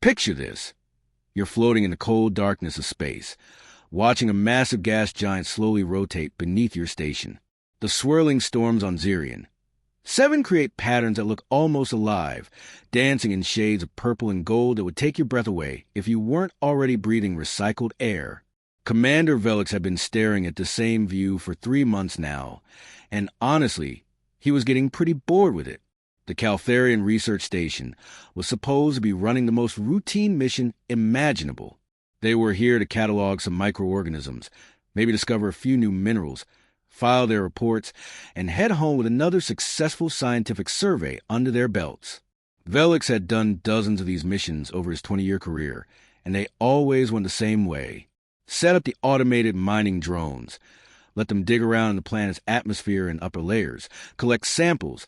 Picture this. You're floating in the cold darkness of space, watching a massive gas giant slowly rotate beneath your station. The swirling storms on Zirion. 7 create patterns that look almost alive, dancing in shades of purple and gold that would take your breath away if you weren't already breathing recycled air. Commander Velix had been staring at the same view for 3 months now, and honestly, he was getting pretty bored with it. The Caltharian Research Station was supposed to be running the most routine mission imaginable. They were here to catalog some microorganisms, maybe discover a few new minerals, file their reports, and head home with another successful scientific survey under their belts. Velix had done dozens of these missions over his 20-year career, and they always went the same way. Set up the automated mining drones, let them dig around in the planet's atmosphere and upper layers, collect samples,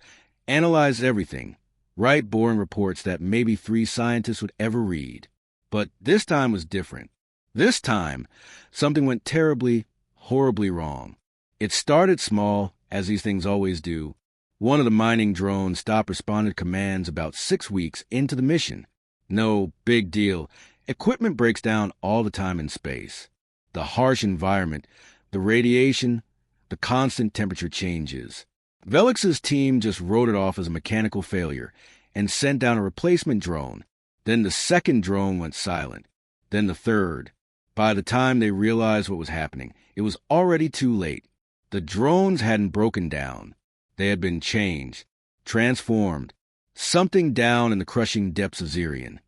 analyze everything, write boring reports that maybe 3 scientists would ever read. But this time was different. This time, something went terribly, horribly wrong. It started small, as these things always do. One of the mining drones stopped responding to commands about 6 weeks into the mission. No big deal. Equipment breaks down all the time in space. The harsh environment, the radiation, the constant temperature changes. Velix's team just wrote it off as a mechanical failure and sent down a replacement drone. Then the second drone went silent. Then the third. By the time they realized what was happening, it was already too late. The drones hadn't broken down. They had been changed, transformed, something down in the crushing depths of Zirion.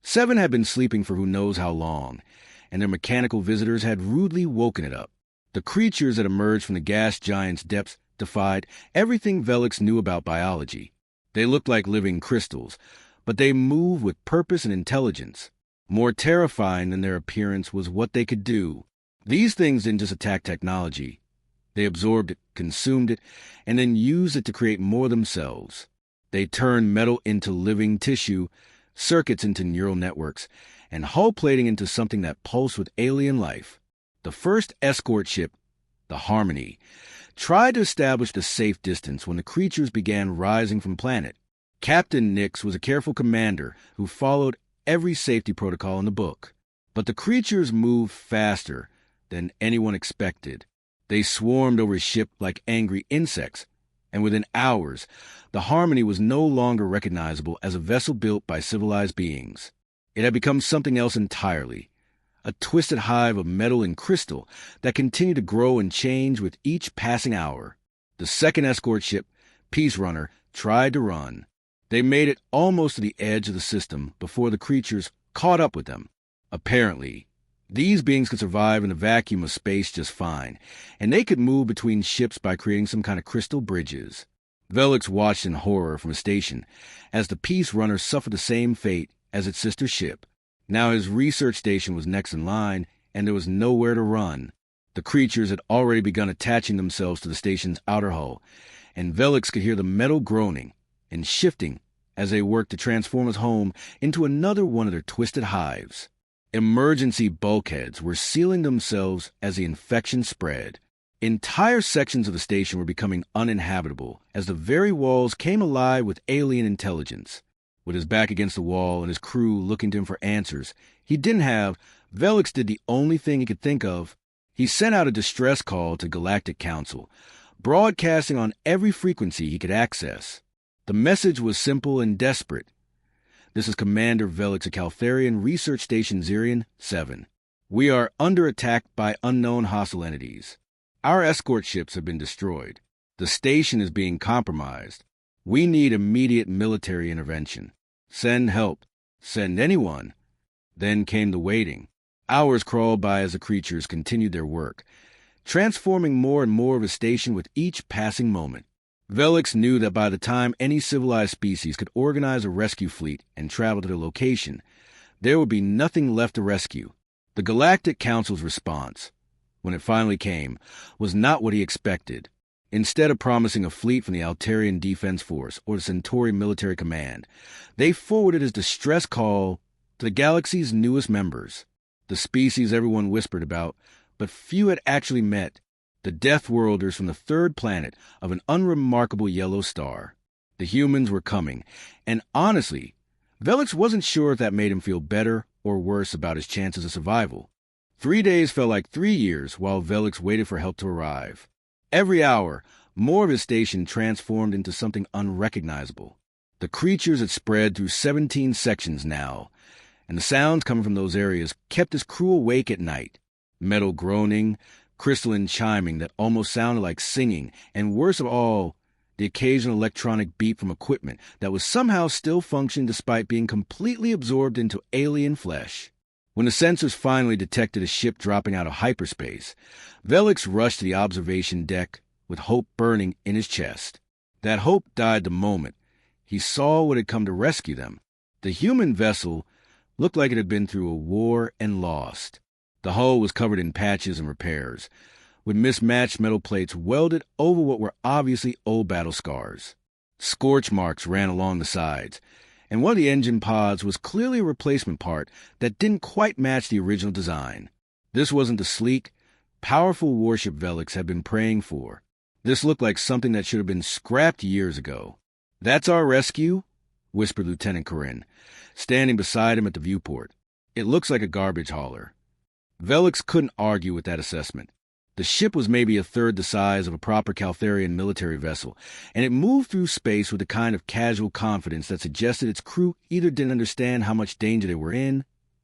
7 had been sleeping for who knows how long, and their mechanical visitors had rudely woken it up. The creatures that emerged from the gas giant's depths defied everything Velix knew about biology. They looked like living crystals, but they moved with purpose and intelligence. More terrifying than their appearance was what they could do. These things didn't just attack technology. They absorbed it, consumed it, and then used it to create more themselves. They turned metal into living tissue, circuits into neural networks, and hull plating into something that pulsed with alien life. The first escort ship, the Harmony, tried to establish a safe distance when the creatures began rising from planet. Captain Nix was a careful commander who followed every safety protocol in the book. But the creatures moved faster than anyone expected. They swarmed over his ship like angry insects, and within hours, the Harmony was no longer recognizable as a vessel built by civilized beings. It had become something else entirely, a twisted hive of metal and crystal that continued to grow and change with each passing hour. The second escort ship, Peace Runner, tried to run. They made it almost to the edge of the system before the creatures caught up with them. Apparently, these beings could survive in the vacuum of space just fine, and they could move between ships by creating some kind of crystal bridges. Velix watched in horror from a station as the Peace Runner suffered the same fate as its sister ship. Now his research station was next in line, and there was nowhere to run. The creatures had already begun attaching themselves to the station's outer hull, and Velix could hear the metal groaning and shifting as they worked to transform his home into another one of their twisted hives. Emergency bulkheads were sealing themselves as the infection spread. Entire sections of the station were becoming uninhabitable as the very walls came alive with alien intelligence. With his back against the wall and his crew looking to him for answers Velix did the only thing he could think of. He sent out a distress call to Galactic Council, broadcasting on every frequency he could access. The message was simple and desperate. This is Commander Velix of Caltharian Research Station Zirion 7. We are under attack by unknown hostile entities. Our escort ships have been destroyed. The station is being compromised. We need immediate military intervention. Send help. Send anyone. Then came the waiting. Hours crawled by as the creatures continued their work, transforming more and more of the station with each passing moment. Velix knew that by the time any civilized species could organize a rescue fleet and travel to their location, there would be nothing left to rescue. The Galactic Council's response, when it finally came, was not what he expected. Instead of promising a fleet from the Altarian Defense Force or the Centauri Military Command, they forwarded his distress call to the galaxy's newest members, the species everyone whispered about, but few had actually met. The Deathworlders from the third planet of an unremarkable yellow star. The humans were coming, and honestly, Velix wasn't sure if that made him feel better or worse about his chances of survival. 3 days felt like 3 years while Velix waited for help to arrive. Every hour, more of his station transformed into something unrecognizable. The creatures had spread through 17 sections now, and the sounds coming from those areas kept his crew awake at night. Metal groaning, crystalline chiming that almost sounded like singing, and worst of all, the occasional electronic beep from equipment that was somehow still functioning despite being completely absorbed into alien flesh. When the sensors finally detected a ship dropping out of hyperspace, Velix rushed to the observation deck with hope burning in his chest. That hope died the moment he saw what had come to rescue them. The human vessel looked like it had been through a war and lost. The hull was covered in patches and repairs, with mismatched metal plates welded over what were obviously old battle scars. Scorch marks ran along the sides, and one of the engine pods was clearly a replacement part that didn't quite match the original design. This wasn't the sleek, powerful warship Velix had been praying for. This looked like something that should have been scrapped years ago. "That's our rescue?" whispered Lieutenant Corinne, standing beside him at the viewport. "It looks like a garbage hauler." Velix couldn't argue with that assessment. The ship was maybe a third the size of a proper Caltharian military vessel, and it moved through space with a kind of casual confidence that suggested its crew either didn't understand how much danger they were in,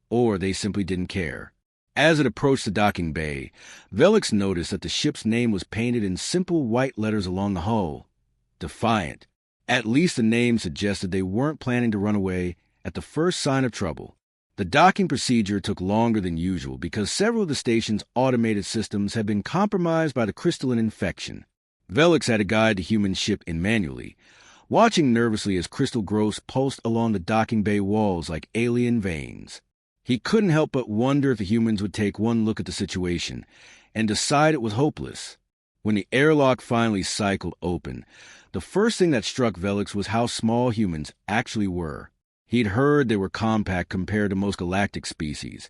or they simply didn't care. As it approached the docking bay, Velix noticed that the ship's name was painted in simple white letters along the hull. Defiant. At least the name suggested they weren't planning to run away at the first sign of trouble. The docking procedure took longer than usual because several of the station's automated systems had been compromised by the crystalline infection. Velix had to guide the human ship in manually, watching nervously as crystal growths pulsed along the docking bay walls like alien veins. He couldn't help but wonder if the humans would take one look at the situation and decide it was hopeless. When the airlock finally cycled open, the first thing that struck Velix was how small humans actually were. He'd heard they were compact compared to most galactic species,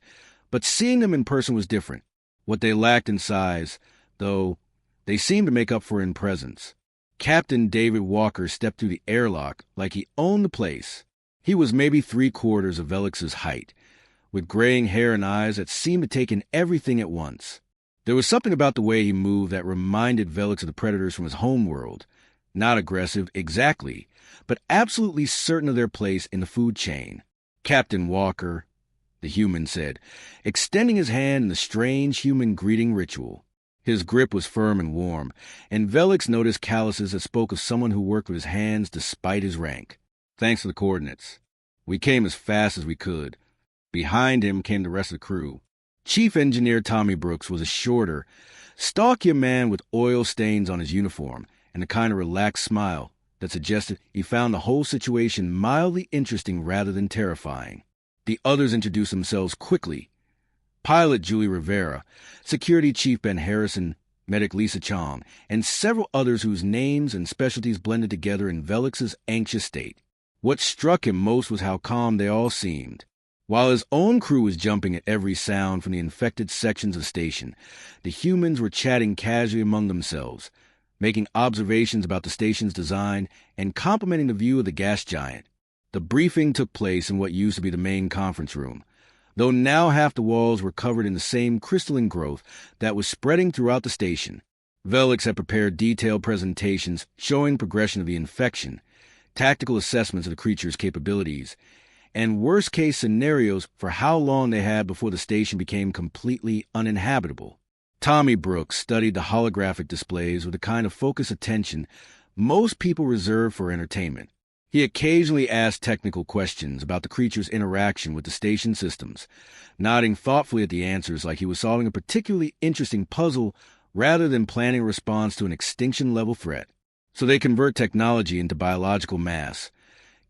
but seeing them in person was different. What they lacked in size, though, they seemed to make up for in presence. Captain David Walker stepped through the airlock like he owned the place. He was maybe 3/4 of Velix's height, with graying hair and eyes that seemed to take in everything at once. There was something about the way he moved that reminded Velix of the predators from his home world. Not aggressive, exactly, but absolutely certain of their place in the food chain. "Captain Walker," the human said, extending his hand in the strange human greeting ritual. His grip was firm and warm, and Velix noticed calluses that spoke of someone who worked with his hands despite his rank. "Thanks for the coordinates. We came as fast as we could." Behind him came the rest of the crew. Chief Engineer Tommy Brooks was a shorter, stalkier man with oil stains on his uniform and a kind of relaxed smile that suggested he found the whole situation mildly interesting rather than terrifying. The others introduced themselves quickly. Pilot Julie Rivera, Security Chief Ben Harrison, Medic Lisa Chong, and several others whose names and specialties blended together in Velix's anxious state. What struck him most was how calm they all seemed. While his own crew was jumping at every sound from the infected sections of the station, the humans were chatting casually among themselves, making observations about the station's design and complimenting the view of the gas giant. The briefing took place in what used to be the main conference room, though now half the walls were covered in the same crystalline growth that was spreading throughout the station. Velix had prepared detailed presentations showing progression of the infection, tactical assessments of the creature's capabilities, and worst-case scenarios for how long they had before the station became completely uninhabitable. Tommy Brooks studied the holographic displays with the kind of focused attention most people reserve for entertainment. He occasionally asked technical questions about the creature's interaction with the station systems, nodding thoughtfully at the answers like he was solving a particularly interesting puzzle rather than planning a response to an extinction-level threat. "So they convert technology into biological mass,"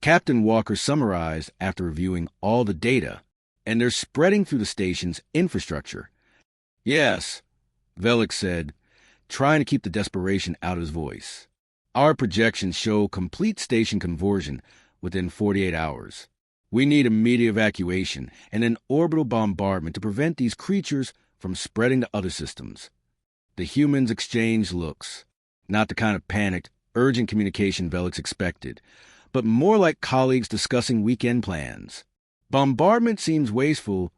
Captain Walker summarized after reviewing all the data, "and they're spreading through the station's infrastructure." "Yes," Velix said, trying to keep the desperation out of his voice. "Our projections show complete station conversion within 48 hours. We need immediate evacuation and an orbital bombardment to prevent these creatures from spreading to other systems." The humans exchanged looks, not the kind of panicked, urgent communication Velix expected, but more like colleagues discussing weekend plans. Bombardment seems wasteful,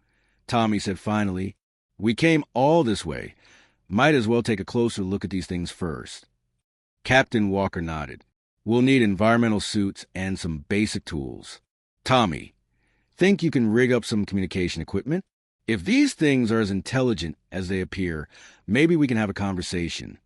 Tommy said finally. We came all this way. Might as well take a closer look at these things first. Captain Walker nodded. We'll need environmental suits and some basic tools. Tommy, think you can rig up some communication equipment? If these things are as intelligent as they appear, maybe we can have a conversation.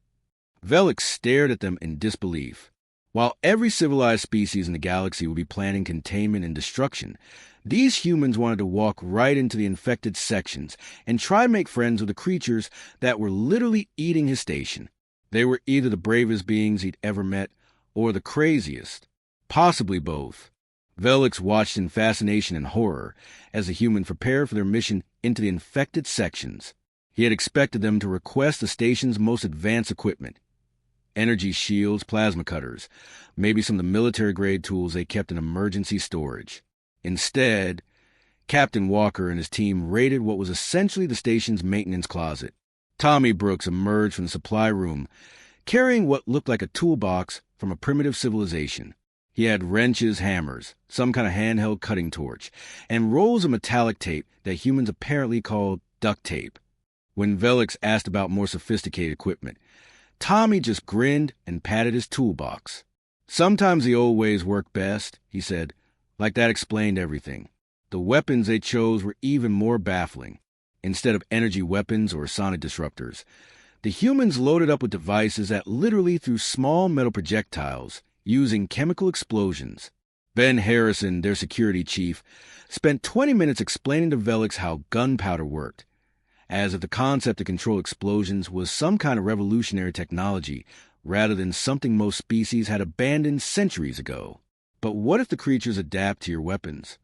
Velix stared at them in disbelief. While every civilized species in the galaxy would be planning containment and destruction, these humans wanted to walk right into the infected sections and try to make friends with the creatures that were literally eating his station. They were either the bravest beings he'd ever met or the craziest, possibly both. Velix watched in fascination and horror as the humans prepared for their mission into the infected sections. He had expected them to request the station's most advanced equipment. Energy shields, plasma cutters, maybe some of the military-grade tools they kept in emergency storage. Instead, Captain Walker and his team raided what was essentially the station's maintenance closet. Tommy Brooks emerged from the supply room, carrying what looked like a toolbox from a primitive civilization. He had wrenches, hammers, some kind of handheld cutting torch, and rolls of metallic tape that humans apparently called duct tape. When Velix asked about more sophisticated equipment, Tommy just grinned and patted his toolbox. Sometimes the old ways work best, he said. Like that explained everything. The weapons they chose were even more baffling. Instead of energy weapons or sonic disruptors, the humans loaded up with devices that literally threw small metal projectiles using chemical explosions. Ben Harrison, their security chief, spent 20 minutes explaining to Velix how gunpowder worked, as if the concept to control explosions was some kind of revolutionary technology rather than something most species had abandoned centuries ago. But what if the creatures adapt to your weapons?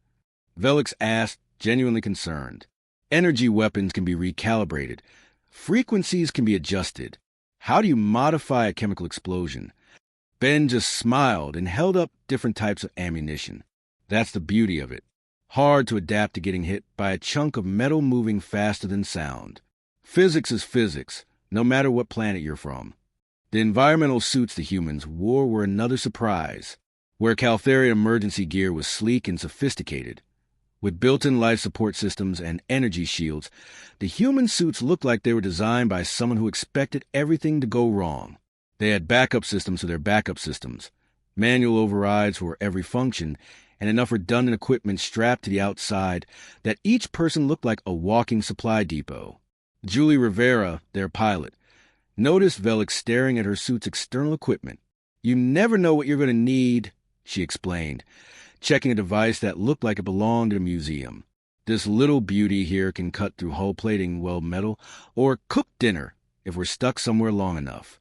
Velix asked, genuinely concerned. Energy weapons can be recalibrated. Frequencies can be adjusted. How do you modify a chemical explosion? Ben just smiled and held up different types of ammunition. That's the beauty of it. Hard to adapt to getting hit by a chunk of metal moving faster than sound. Physics is physics, no matter what planet you're from. The environmental suits the humans wore were another surprise. Where Caltharian emergency gear was sleek and sophisticated. With built-in life support systems and energy shields, the human suits looked like they were designed by someone who expected everything to go wrong. They had backup systems to their backup systems, manual overrides for every function, and enough redundant equipment strapped to the outside that each person looked like a walking supply depot. Julie Rivera, their pilot, noticed Velix staring at her suit's external equipment. You never know what you're going to need, she explained, checking a device that looked like it belonged in a museum. This little beauty here can cut through hull plating weld metal or cook dinner if we're stuck somewhere long enough.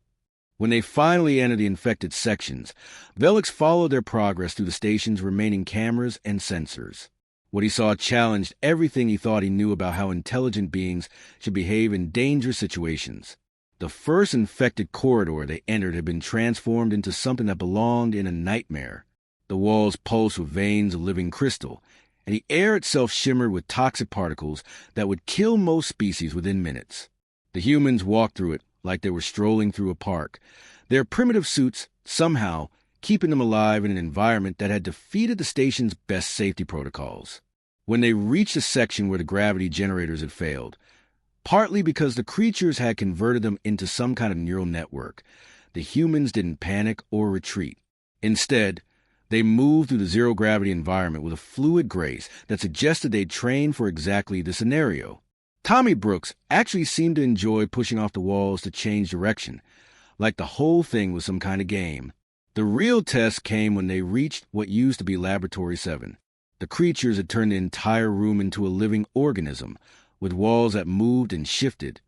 When they finally entered the infected sections, Velix followed their progress through the station's remaining cameras and sensors. What he saw challenged everything he thought he knew about how intelligent beings should behave in dangerous situations. The first infected corridor they entered had been transformed into something that belonged in a nightmare. The walls pulsed with veins of living crystal, and the air itself shimmered with toxic particles that would kill most species within minutes. The humans walked through it like they were strolling through a park, their primitive suits somehow keeping them alive in an environment that had defeated the station's best safety protocols. When they reached a section where the gravity generators had failed, partly because the creatures had converted them into some kind of neural network, the humans didn't panic or retreat. Instead, they moved through the zero-gravity environment with a fluid grace that suggested they'd trained for exactly the scenario. Tommy Brooks actually seemed to enjoy pushing off the walls to change direction, like the whole thing was some kind of game. The real test came when they reached what used to be Laboratory 7. The creatures had turned the entire room into a living organism, with walls that moved and shifted,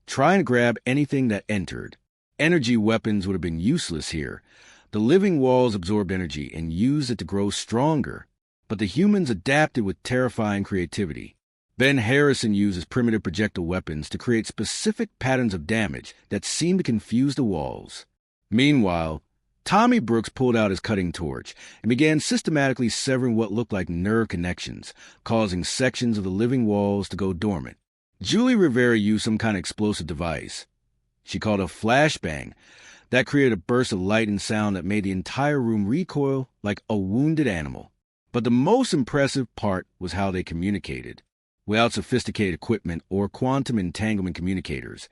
trying to grab anything that entered. Energy weapons would have been useless here. The living walls absorbed energy and used it to grow stronger, but the humans adapted with terrifying creativity. Ben Harrison used his primitive projectile weapons to create specific patterns of damage that seemed to confuse the walls. Meanwhile, Tommy Brooks pulled out his cutting torch and began systematically severing what looked like nerve connections, causing sections of the living walls to go dormant. Julie Rivera used some kind of explosive device. She called it a flashbang That created a burst of light and sound that made the entire room recoil like a wounded animal. But the most impressive part was how they communicated. Without sophisticated equipment or quantum entanglement communicators,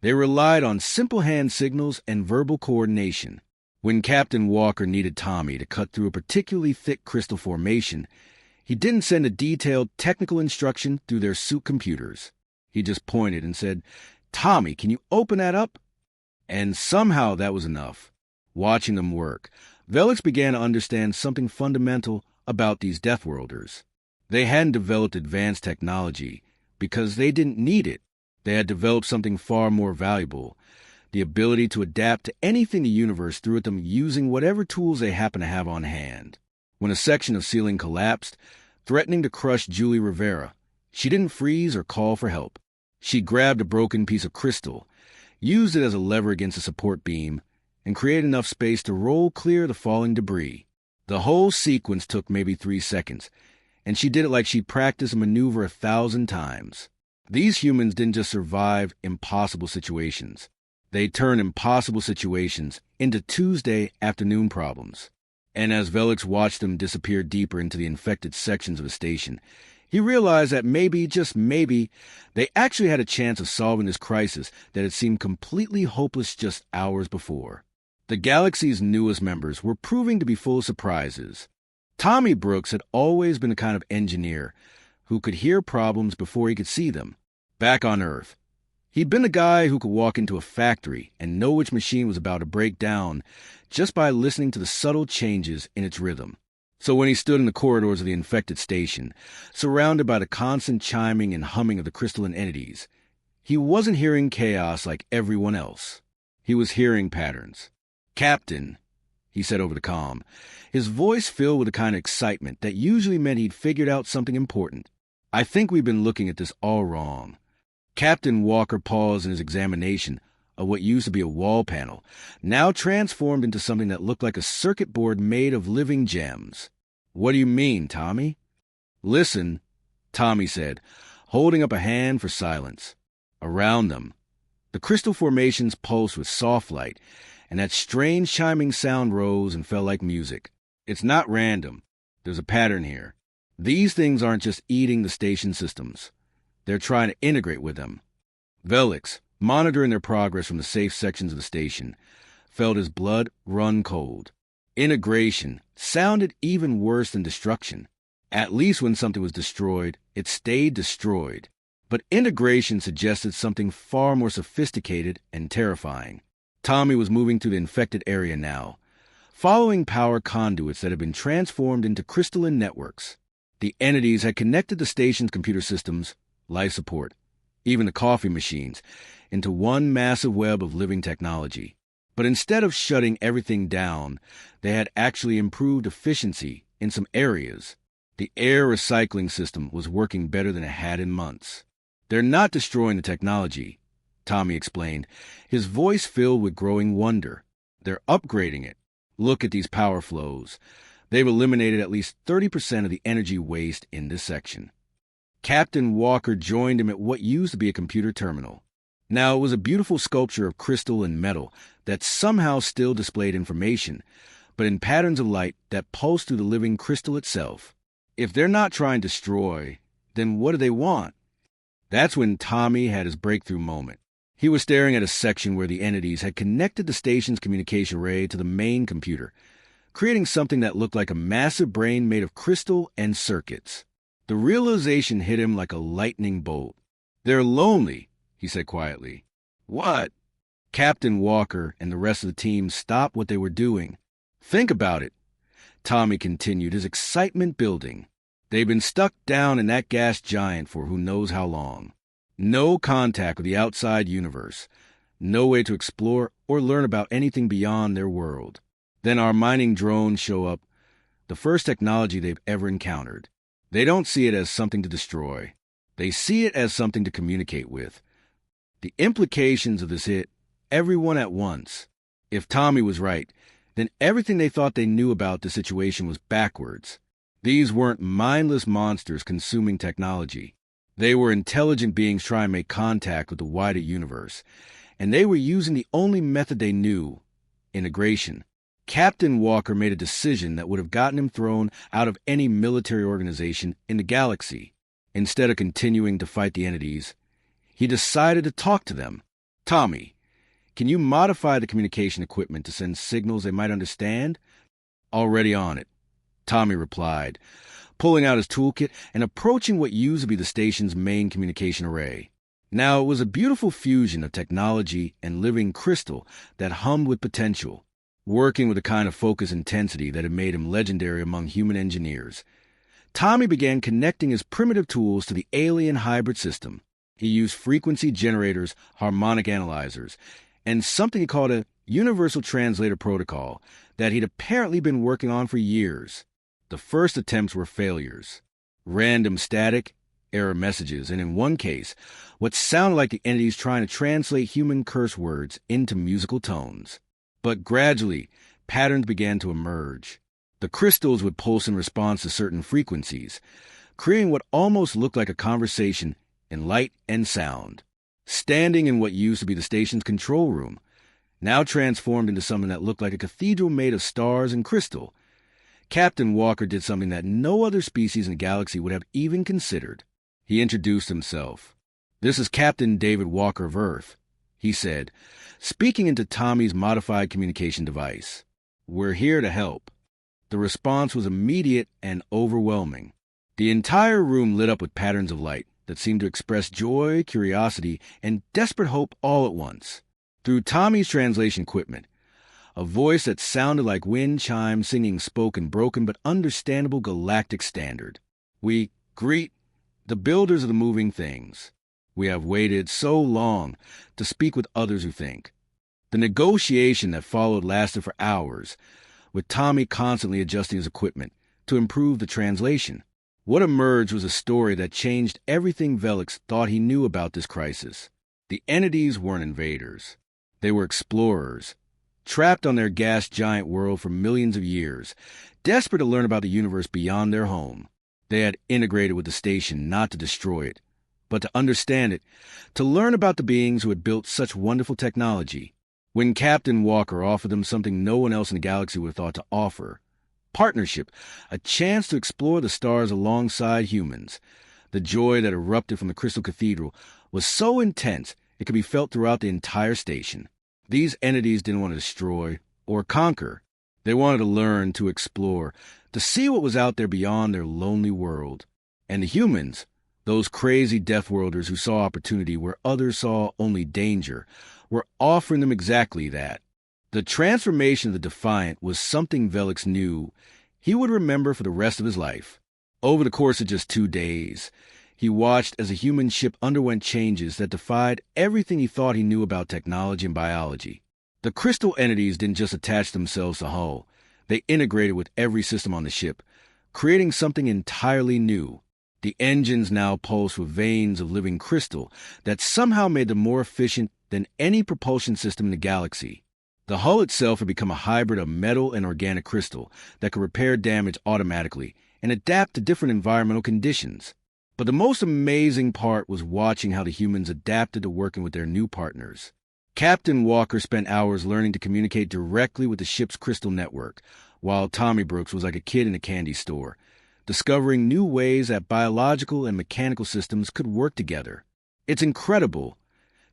they relied on simple hand signals and verbal coordination. When Captain Walker needed Tommy to cut through a particularly thick crystal formation, he didn't send a detailed technical instruction through their suit computers. He just pointed and said, "Tommy, can you open that up?" And somehow that was enough. Watching them work, Velix began to understand something fundamental about these Deathworlders. They hadn't developed advanced technology because they didn't need it. They had developed something far more valuable, the ability to adapt to anything the universe threw at them using whatever tools they happened to have on hand. When a section of ceiling collapsed, threatening to crush Julie Rivera, she didn't freeze or call for help. She grabbed a broken piece of crystal, used it as a lever against a support beam, and created enough space to roll clear the falling debris. The whole sequence took maybe 3 seconds, and she did it like she'd practiced a maneuver 1,000 times. These humans didn't just survive impossible situations. They turned impossible situations into Tuesday afternoon problems. And as Velix watched them disappear deeper into the infected sections of the station, he realized that maybe, just maybe, they actually had a chance of solving this crisis that had seemed completely hopeless just hours before. The galaxy's newest members were proving to be full of surprises. Tommy Brooks had always been the kind of engineer who could hear problems before he could see them. Back on Earth, he'd been the guy who could walk into a factory and know which machine was about to break down just by listening to the subtle changes in its rhythm. So when he stood in the corridors of the infected station, surrounded by the constant chiming and humming of the crystalline entities, he wasn't hearing chaos like everyone else. He was hearing patterns. "Captain," he said over the comm, his voice filled with the kind of excitement that usually meant he'd figured out something important. "I think we've been looking at this all wrong." Captain Walker paused in his examination of what used to be a wall panel, now transformed into something that looked like a circuit board made of living gems. "What do you mean, Tommy?" "Listen," Tommy said, holding up a hand for silence. Around them, the crystal formations pulsed with soft light, and that strange chiming sound rose and fell like music. "It's not random. There's a pattern here. These things aren't just eating the station systems. They're trying to integrate with them." Velix, monitoring their progress from the safe sections of the station, felt his blood run cold. Integration sounded even worse than destruction. At least when something was destroyed, it stayed destroyed. But integration suggested something far more sophisticated and terrifying. Tommy was moving through the infected area now, following power conduits that had been transformed into crystalline networks. The entities had connected the station's computer systems, life support, even the coffee machines, into one massive web of living technology. But instead of shutting everything down, they had actually improved efficiency in some areas. The air recycling system was working better than it had in months. "They're not destroying the technology," Tommy explained, his voice filled with growing wonder. "They're upgrading it. Look at these power flows. They've eliminated at least 30% of the energy waste in this section." Captain Walker joined him at what used to be a computer terminal. Now, it was a beautiful sculpture of crystal and metal that somehow still displayed information, but in patterns of light that pulsed through the living crystal itself. If they're not trying to destroy, then what do they want? That's when Tommy had his breakthrough moment. He was staring at a section where the entities had connected the station's communication array to the main computer, creating something that looked like a massive brain made of crystal and circuits. The realization hit him like a lightning bolt. "They're lonely," he said quietly. "What?" Captain Walker and the rest of the team stopped what they were doing. "Think about it," Tommy continued, his excitement building. "They've been stuck down in that gas giant for who knows how long. No contact with the outside universe. No way to explore or learn about anything beyond their world. Then our mining drones show up, the first technology they've ever encountered. They don't see it as something to destroy. They see it as something to communicate with. The implications of this hit everyone at once. If Tommy was right, then everything they thought they knew about the situation was backwards. These weren't mindless monsters consuming technology. They were intelligent beings trying to make contact with the wider universe, and they were using the only method they knew, integration. Captain Walker made a decision that would have gotten him thrown out of any military organization in the galaxy. Instead of continuing to fight the entities, he decided to talk to them. "Tommy, can you modify the communication equipment to send signals they might understand?" "Already on it," Tommy replied, pulling out his toolkit and approaching what used to be the station's main communication array. Now, it was a beautiful fusion of technology and living crystal that hummed with potential, working with a kind of focus intensity that had made him legendary among human engineers. Tommy began connecting his primitive tools to the alien hybrid system. He used frequency generators, harmonic analyzers, and something he called a universal translator protocol that he'd apparently been working on for years. The first attempts were failures. Random static, error messages, and in one case, what sounded like the entities trying to translate human curse words into musical tones. But gradually, patterns began to emerge. The crystals would pulse in response to certain frequencies, creating what almost looked like a conversation in light and sound. Standing in what used to be the station's control room, now transformed into something that looked like a cathedral made of stars and crystal, Captain Walker did something that no other species in the galaxy would have even considered. He introduced himself. "This is Captain David Walker of Earth," he said, speaking into Tommy's modified communication device. "We're here to help." The response was immediate and overwhelming. The entire room lit up with patterns of light that seemed to express joy, curiosity, and desperate hope all at once. Through Tommy's translation equipment, a voice that sounded like wind chimes singing spoke in broken but understandable galactic standard. "We greet the builders of the moving things. We have waited so long to speak with others who think." The negotiation that followed lasted for hours, with Tommy constantly adjusting his equipment to improve the translation. What emerged was a story that changed everything Velix thought he knew about this crisis. The entities weren't invaders. They were explorers, trapped on their gas giant world for millions of years, desperate to learn about the universe beyond their home. They had integrated with the station not to destroy it, but to understand it, to learn about the beings who had built such wonderful technology. When Captain Walker offered them something no one else in the galaxy would have thought to offer, partnership, a chance to explore the stars alongside humans, the joy that erupted from the Crystal Cathedral was so intense it could be felt throughout the entire station. These entities didn't want to destroy or conquer. They wanted to learn, to explore, to see what was out there beyond their lonely world. And the humans, those crazy Deathworlders who saw opportunity where others saw only danger, were offering them exactly that. The transformation of the Defiant was something Velix knew he would remember for the rest of his life. Over the course of just 2 days, he watched as a human ship underwent changes that defied everything he thought he knew about technology and biology. The crystal entities didn't just attach themselves to hull. They integrated with every system on the ship, creating something entirely new. The engines now pulsed with veins of living crystal that somehow made them more efficient than any propulsion system in the galaxy. The hull itself had become a hybrid of metal and organic crystal that could repair damage automatically and adapt to different environmental conditions. But the most amazing part was watching how the humans adapted to working with their new partners. Captain Walker spent hours learning to communicate directly with the ship's crystal network, while Tommy Brooks was like a kid in a candy store, discovering new ways that biological and mechanical systems could work together. "It's incredible,"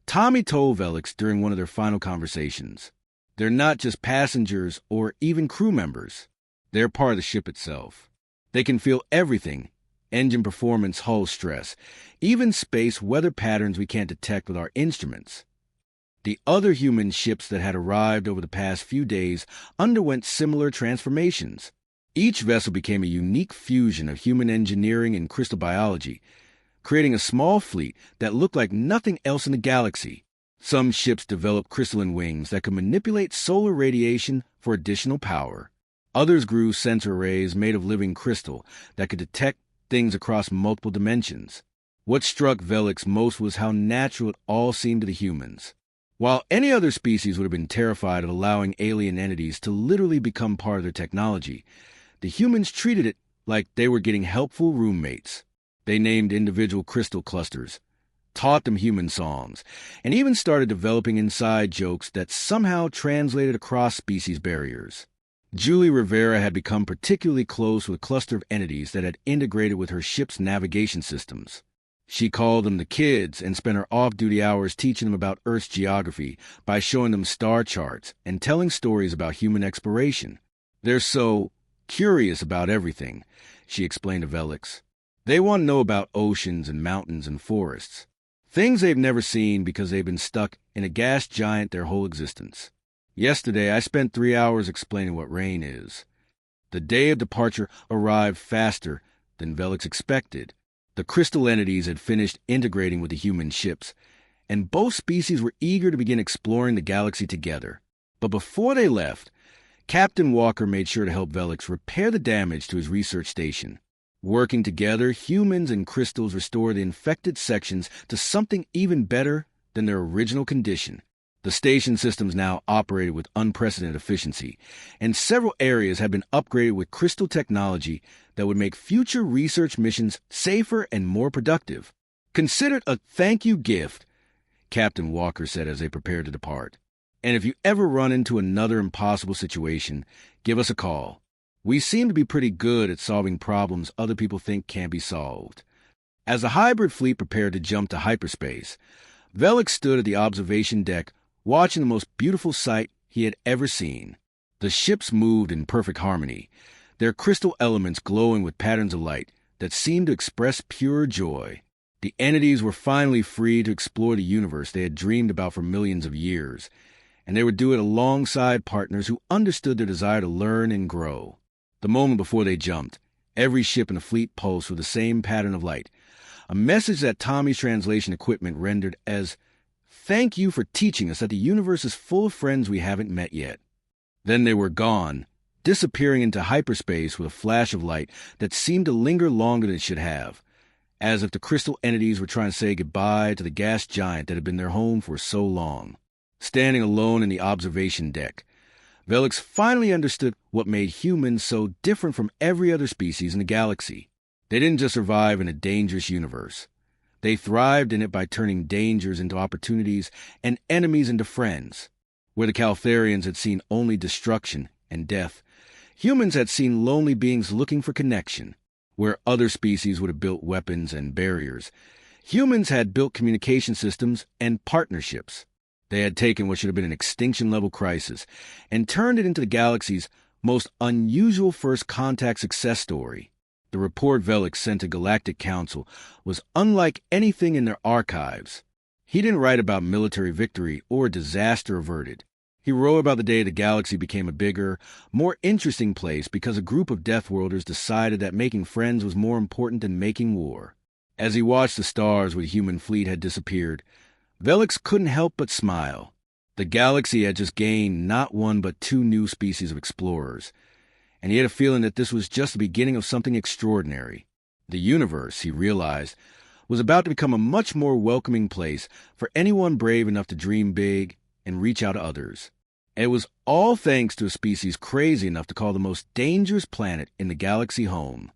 Tommy told Velix during one of their final conversations. "They're not just passengers or even crew members. They're part of the ship itself. They can feel everything: engine performance, hull stress, even space weather patterns we can't detect with our instruments." The other human ships that had arrived over the past few days underwent similar transformations. Each vessel became a unique fusion of human engineering and crystal biology, creating a small fleet that looked like nothing else in the galaxy. Some ships developed crystalline wings that could manipulate solar radiation for additional power. Others grew sensor arrays made of living crystal that could detect things across multiple dimensions. What struck Velix most was how natural it all seemed to the humans. While any other species would have been terrified of allowing alien entities to literally become part of their technology, the humans treated it like they were getting helpful roommates. They named individual crystal clusters, taught them human songs, and even started developing inside jokes that somehow translated across species barriers. Julie Rivera had become particularly close with a cluster of entities that had integrated with her ship's navigation systems. She called them the kids and spent her off-duty hours teaching them about Earth's geography by showing them star charts and telling stories about human exploration. They're so curious about everything, she explained to Velix. They want to know about oceans and mountains and forests, things they've never seen because they've been stuck in a gas giant their whole existence. Yesterday, I spent 3 hours explaining what rain is. The day of departure arrived faster than Velix expected. The crystal entities had finished integrating with the human ships, and both species were eager to begin exploring the galaxy together. But before they left, Captain Walker made sure to help Velix repair the damage to his research station. Working together, humans and crystals restored the infected sections to something even better than their original condition. The station systems now operated with unprecedented efficiency, and several areas have been upgraded with crystal technology that would make future research missions safer and more productive. Consider it a thank you gift, Captain Walker said as they prepared to depart. And if you ever run into another impossible situation, give us a call. We seem to be pretty good at solving problems other people think can't be solved. As the hybrid fleet prepared to jump to hyperspace, Velix stood at the observation deck watching the most beautiful sight he had ever seen. The ships moved in perfect harmony, their crystal elements glowing with patterns of light that seemed to express pure joy. The entities were finally free to explore the universe they had dreamed about for millions of years, and they would do it alongside partners who understood their desire to learn and grow. The moment before they jumped, every ship in the fleet pulsed with the same pattern of light, a message that Tommy's translation equipment rendered as, "Thank you for teaching us that the universe is full of friends we haven't met yet." Then they were gone, disappearing into hyperspace with a flash of light that seemed to linger longer than it should have, as if the crystal entities were trying to say goodbye to the gas giant that had been their home for so long. Standing alone in the observation deck, Velix finally understood what made humans so different from every other species in the galaxy. They didn't just survive in a dangerous universe. They thrived in it by turning dangers into opportunities and enemies into friends. Where the Caltharians had seen only destruction and death, humans had seen lonely beings looking for connection. Where other species would have built weapons and barriers, humans had built communication systems and partnerships. They had taken what should have been an extinction-level crisis and turned it into the galaxy's most unusual first contact success story. The report Velix sent to Galactic Council was unlike anything in their archives. He didn't write about military victory or disaster averted. He wrote about the day the galaxy became a bigger, more interesting place because a group of Deathworlders decided that making friends was more important than making war. As he watched the stars where the human fleet had disappeared, Velix couldn't help but smile. The galaxy had just gained not one but 2 new species of explorers, and he had a feeling that this was just the beginning of something extraordinary. The universe, he realized, was about to become a much more welcoming place for anyone brave enough to dream big and reach out to others. And it was all thanks to a species crazy enough to call the most dangerous planet in the galaxy home.